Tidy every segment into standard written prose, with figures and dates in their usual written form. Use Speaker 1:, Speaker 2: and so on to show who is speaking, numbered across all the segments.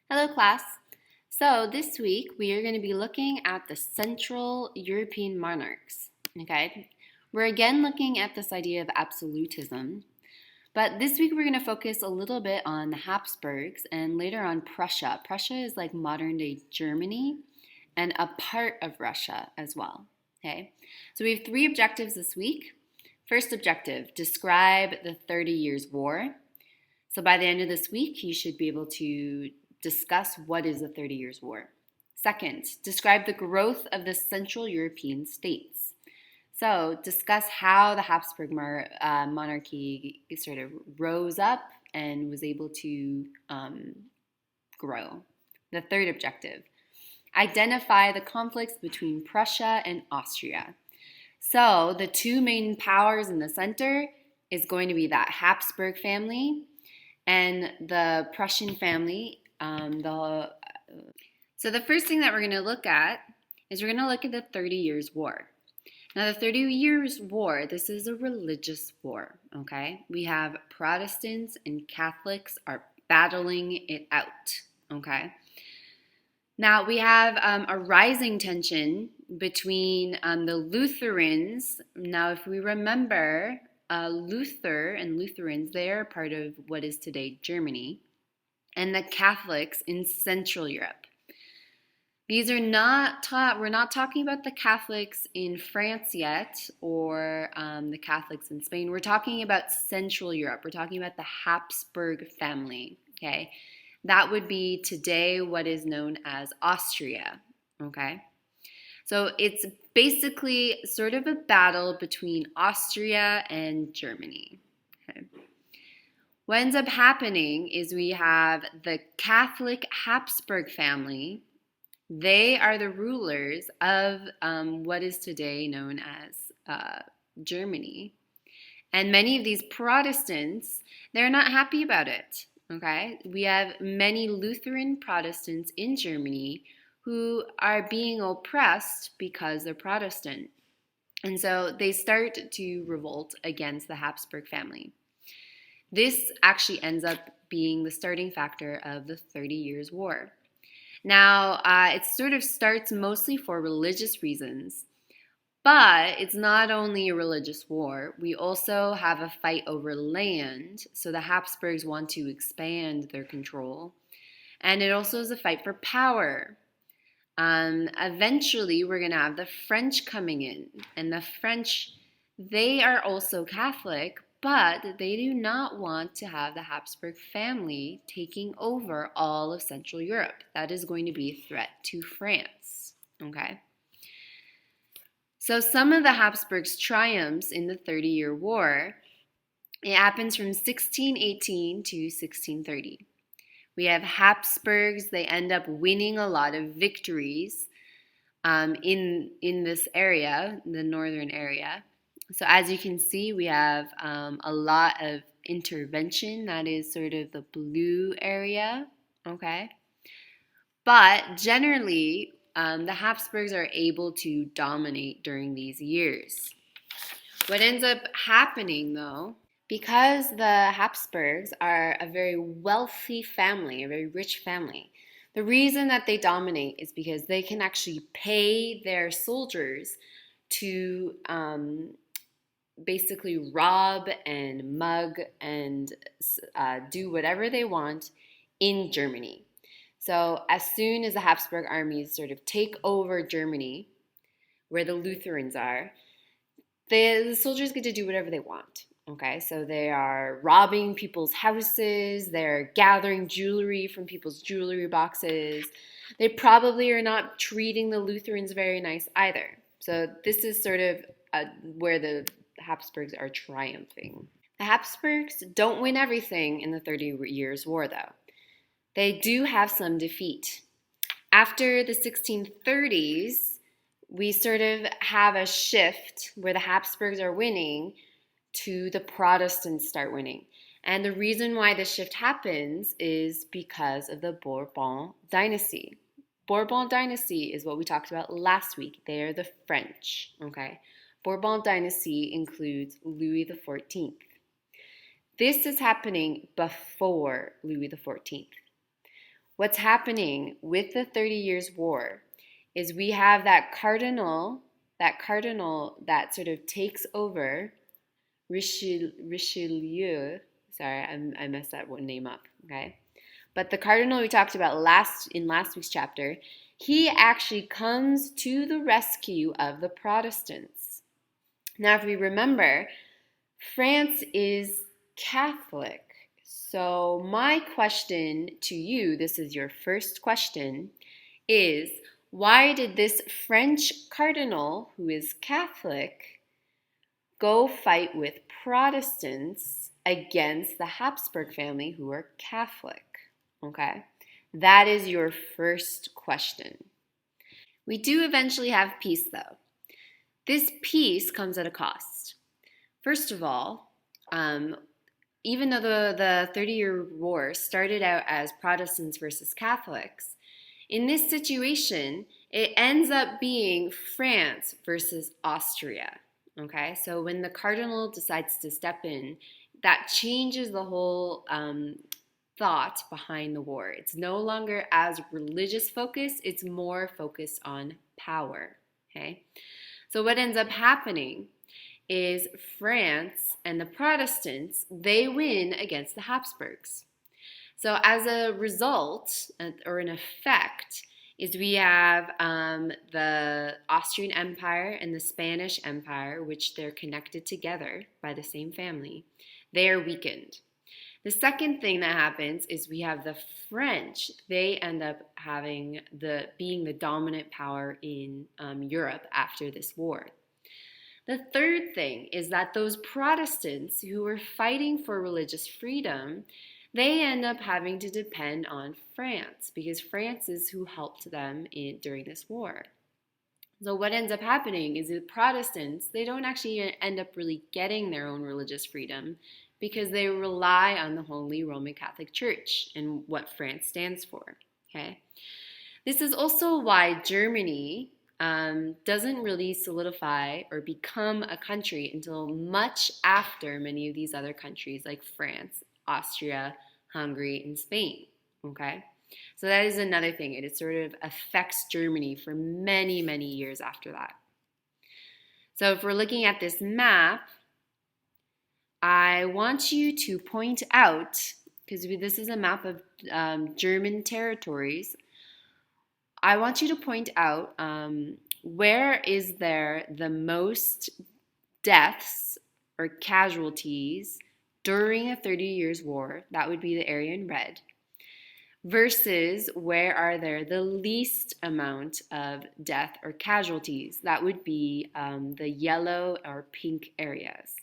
Speaker 1: Hello, class. So, this week we are going to be looking at the Central European monarchs. Okay, we're again looking at this idea of absolutism, but this week we're going to focus a little bit on the Habsburgs and later on Prussia. Prussia is like modern day Germany and a part of Russia as well. Okay, so we have three objectives this week. First objective, describe the 30 Years' War. So by the end of this week, you should be able to discuss what is the 30 Years' War. Second, describe the growth of the Central European states. So discuss how the Habsburg monarchy sort of rose up and was able to grow. The third objective, identify the conflicts between Prussia and Austria. So the two main powers in the center is going to be that Habsburg family and the Prussian family. So the first thing that we're going to look at is we're going to look at the 30 Years' War. Now, the 30 Years' War, this is a religious war, okay? We have Protestants and Catholics are battling it out, okay? Now, we have a rising tension between the Lutherans. Now, if we remember, Luther and Lutherans, they are part of what is today Germany, and the Catholics in Central Europe. These are not taught, we're not talking about the Catholics in France yet or the Catholics in Spain. We're talking about Central Europe. We're talking about the Habsburg family, okay? That would be today what is known as Austria, okay? So it's basically sort of a battle between Austria and Germany, okay? What ends up happening is we have the Catholic Habsburg family. They are the rulers of what is today known as Germany. And many of these Protestants, they're not happy about it, okay? We have many Lutheran Protestants in Germany who are being oppressed because they're Protestant. And so they start to revolt against the Habsburg family. This actually ends up being the starting factor of the 30 Years' War. Now, it sort of starts mostly for religious reasons, but it's not only a religious war. We also have a fight over land, so the Habsburgs want to expand their control, and it also is a fight for power. Eventually, we're going to have the French coming in, and the French, they are also Catholic, but they do not want to have the Habsburg family taking over all of Central Europe. That is going to be a threat to France, okay? So some of the Habsburgs' triumphs in the 30-Year War, it happens from 1618 to 1630. We have Habsburgs, they end up winning a lot of victories in this area, the northern area. So as you can see, we have a lot of intervention. That is sort of the blue area, okay? But generally, the Habsburgs are able to dominate during these years. What ends up happening, though, because the Habsburgs are a very wealthy family, a very rich family, the reason that they dominate is because they can actually pay their soldiers to basically rob and mug and do whatever they want in Germany. So as soon as the Habsburg armies sort of take over Germany, where the Lutherans are, the soldiers get to do whatever they want. Okay, so they are robbing people's houses, they're gathering jewelry from people's jewelry boxes. They probably are not treating the Lutherans very nice either. So this is sort of where the Habsburgs are triumphing. The Habsburgs don't win everything in the 30 Years' War, though. They do have some defeat. After the 1630s, we sort of have a shift where the Habsburgs are winning to the Protestants start winning. And the reason why this shift happens is because of the Bourbon dynasty. Bourbon dynasty is what we talked about last week. They are the French, okay? Bourbon dynasty includes Louis XIV. This is happening before Louis XIV. What's happening with the 30 Years' War is we have that cardinal that sort of takes over Richelieu. Sorry, I messed that one name up. Okay, but the cardinal we talked about in last week's chapter, he actually comes to the rescue of the Protestants. Now, if we remember, France is Catholic. So, my question to you, this is your first question, is why did this French cardinal, who is Catholic, go fight with Protestants against the Habsburg family, who are Catholic? Okay, that is your first question. We do eventually have peace, though. This peace comes at a cost. First of all, even though the 30-Year War started out as Protestants versus Catholics, in this situation, it ends up being France versus Austria. Okay, so when the cardinal decides to step in, that changes the whole thought behind the war. It's no longer as religious focused, it's more focused on power. Okay, so what ends up happening is France and the Protestants, they win against the Habsburgs. So as a result, or an effect, is we have the Austrian Empire and the Spanish Empire, which they're connected together by the same family. They are weakened. The second thing that happens is we have the French. They end up being the dominant power in Europe after this war. The third thing is that those Protestants who were fighting for religious freedom, they end up having to depend on France because France is who helped them during this war. So what ends up happening is the Protestants, they don't actually end up really getting their own religious freedom because they rely on the Holy Roman Catholic Church and what France stands for. Okay, this is also why Germany doesn't really solidify or become a country until much after many of these other countries like France, Austria, Hungary, and Spain. Okay, so that is another thing. It sort of affects Germany for many, many years after that. So if we're looking at this map, I want you to point out, because this is a map of German territories, I want you to point out where is there the most deaths or casualties during a 30 Years' War, that would be the area in red, versus where are there the least amount of death or casualties, that would be the yellow or pink areas.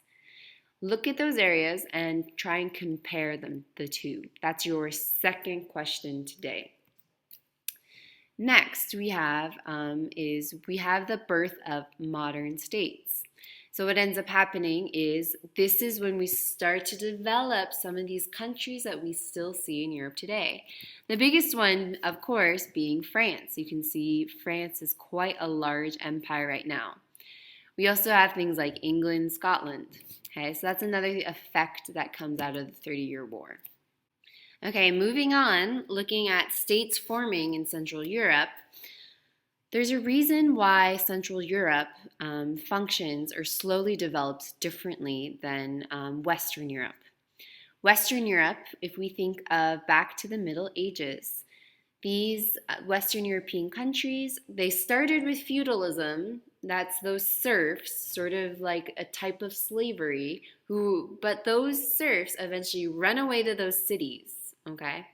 Speaker 1: Look at those areas and try and compare the two. That's your second question today. Next, we have the birth of modern states. So what ends up happening is this is when we start to develop some of these countries that we still see in Europe today. The biggest one, of course, being France. You can see France is quite a large empire right now. We also have things like England, Scotland. Okay, so that's another effect that comes out of the 30-Year War. Okay, moving on, looking at states forming in Central Europe, there's a reason why Central Europe functions or slowly develops differently than Western Europe. Western Europe, if we think of back to the Middle Ages, these Western European countries, they started with feudalism. That's those serfs, sort of like a type of slavery, but those serfs eventually run away to those cities, okay?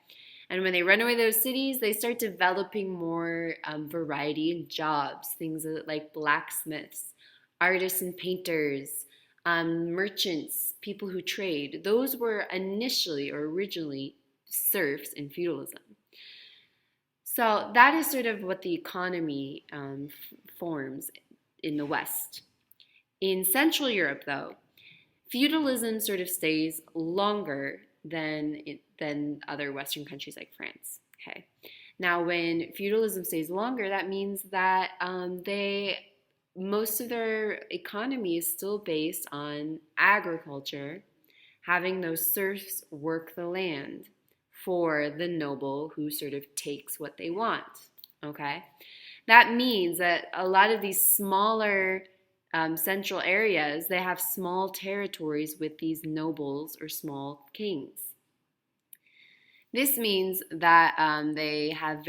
Speaker 1: And when they run away to those cities, they start developing more variety in jobs, things like blacksmiths, artists and painters, merchants, people who trade. Those were initially or originally serfs in feudalism. So that is sort of what the economy forms in the West. In Central Europe, though, feudalism sort of stays longer than other Western countries like France. Okay. Now, when feudalism stays longer, that means that most of their economy is still based on agriculture, having those serfs work the land, for the noble who sort of takes what they want, okay? That means that a lot of these smaller central areas, they have small territories with these nobles or small kings. This means that they have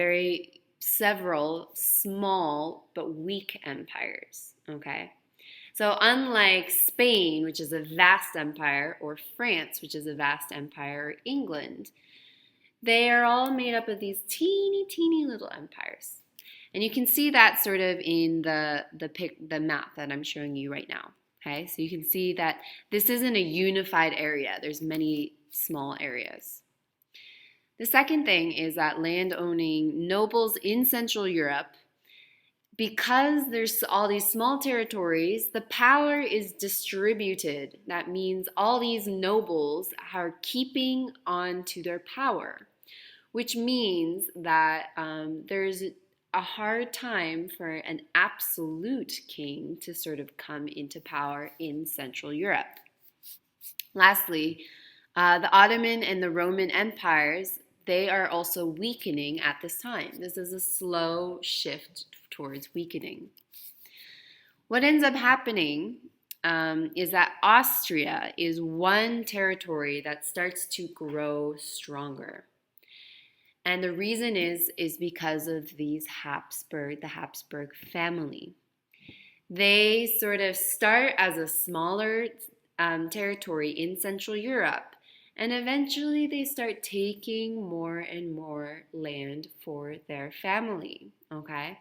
Speaker 1: several small but weak empires, okay? So unlike Spain, which is a vast empire, or France, which is a vast empire, or England, they are all made up of these teeny little empires. And you can see that sort of in the map that I'm showing you right now. Okay, so you can see that this isn't a unified area. There's many small areas. The second thing is that land-owning nobles in Central Europe, because there's all these small territories, the power is distributed. That means all these nobles are keeping on to their power, which means that there's a hard time for an absolute king to sort of come into power in Central Europe. Lastly, the Ottoman and the Roman empires, they are also weakening at this time. This is a slow shift towards weakening. What ends up happening is that Austria is one territory that starts to grow stronger. And the reason is because of the Habsburg family. They sort of start as a smaller territory in Central Europe, and eventually they start taking more and more land for their family, okay?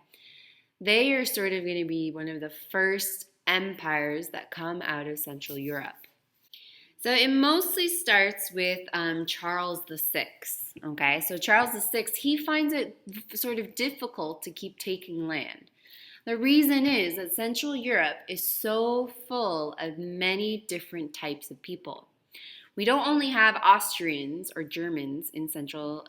Speaker 1: They are sort of going to be one of the first empires that come out of Central Europe. So it mostly starts with Charles VI, okay? So Charles VI, he finds it sort of difficult to keep taking land. The reason is that Central Europe is so full of many different types of people. We don't only have Austrians or Germans in Central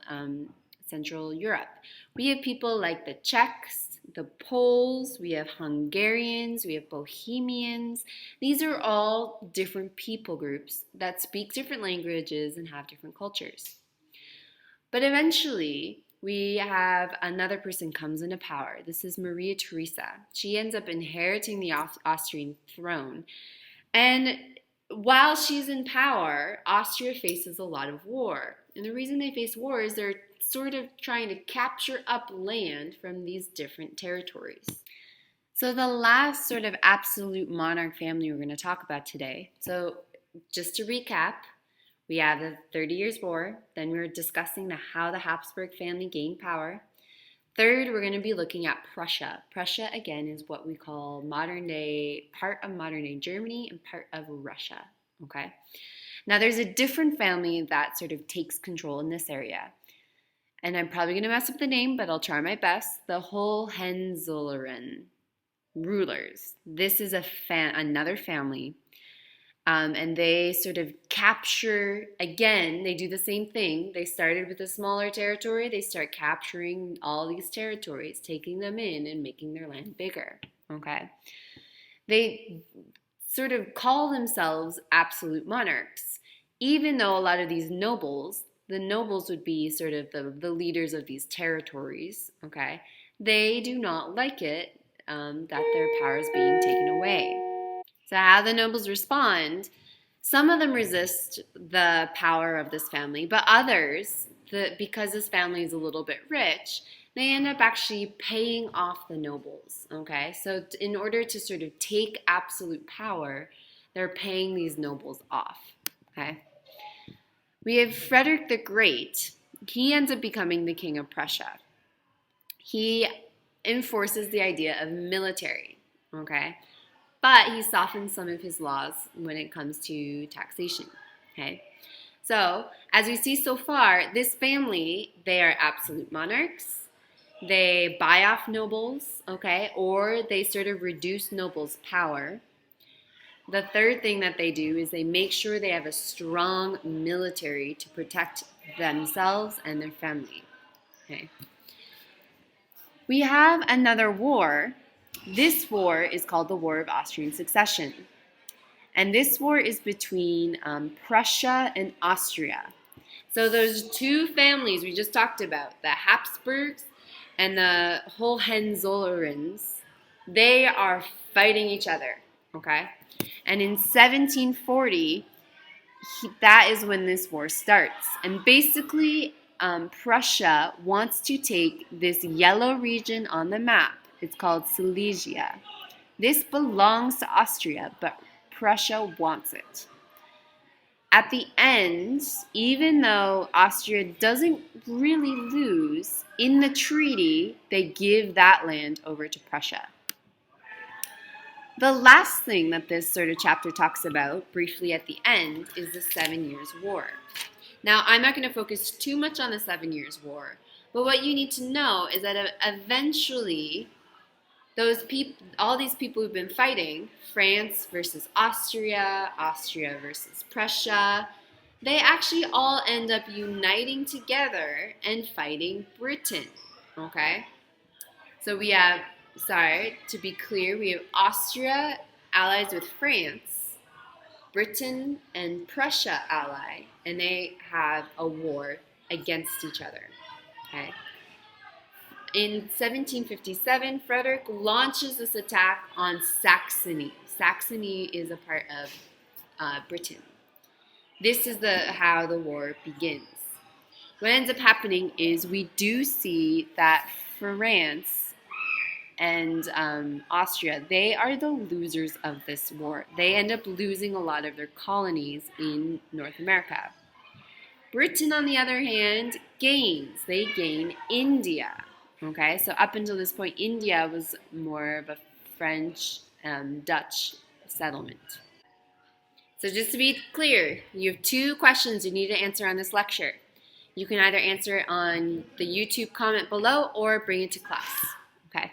Speaker 1: Europe. We have people like the Czechs, the Poles, we have Hungarians, we have Bohemians. These are all different people groups that speak different languages and have different cultures. But eventually, we have another person comes into power. This is Maria Theresa. She ends up inheriting the Austrian throne. And while she's in power, Austria faces a lot of war. And the reason they face war is they're sort of trying to capture up land from these different territories. So the last sort of absolute monarch family we're going to talk about today. So just to recap, we have the 30 Years' War. Then we were discussing how the Habsburg family gained power. Third, we're going to be looking at Prussia. Prussia, again, is what we call part of modern day Germany and part of Russia, okay? Now, there's a different family that sort of takes control in this area. And I'm probably going to mess up the name, but I'll try my best. The Hohenzollern rulers. This is another family. And they sort of capture, again, they do the same thing. They started with a smaller territory. They start capturing all these territories, taking them in and making their land bigger, okay? They sort of call themselves absolute monarchs, even though a lot of these nobles, the nobles would be sort of the leaders of these territories, okay? They do not like it that their power is being taken away. So how the nobles respond, some of them resist the power of this family, but others, because this family is a little bit rich, they end up actually paying off the nobles, okay? So in order to sort of take absolute power, they're paying these nobles off, okay? We have Frederick the Great. He ends up becoming the king of Prussia. He enforces the idea of military, okay? But he softens some of his laws when it comes to taxation, okay? So, as we see so far, this family, they are absolute monarchs. They buy off nobles, okay? Or they sort of reduce nobles' power. The third thing that they do is they make sure they have a strong military to protect themselves and their family, okay? We have another war. This war is called the War of Austrian Succession. And this war is between Prussia and Austria. So those two families we just talked about, the Habsburgs and the Hohenzollerns, they are fighting each other, okay? And in 1740, that is when this war starts. And basically, Prussia wants to take this yellow region on the map. It's called Silesia. This belongs to Austria, but Prussia wants it. At the end, even though Austria doesn't really lose, in the treaty, they give that land over to Prussia. The last thing that this sort of chapter talks about, briefly at the end, is the 7 Years' War. Now, I'm not going to focus too much on the 7 Years' War, but what you need to know is that eventually, all these people who've been fighting, France versus Austria, Austria versus Prussia, they actually all end up uniting together and fighting Britain, okay? So we have, to be clear, we have Austria allies with France, Britain and Prussia ally, and they have a war against each other, okay? In 1757, Frederick launches this attack on Saxony. Saxony is a part of Britain. This is how the war begins. What ends up happening is we do see that France and Austria, they are the losers of this war. They end up losing a lot of their colonies in North America. Britain, on the other hand, gains. They gain India. Okay, so up until this point, India was more of a French Dutch settlement. So just to be clear, you have 2 questions you need to answer on this lecture. You can either answer it on the YouTube comment below or bring it to class. Okay.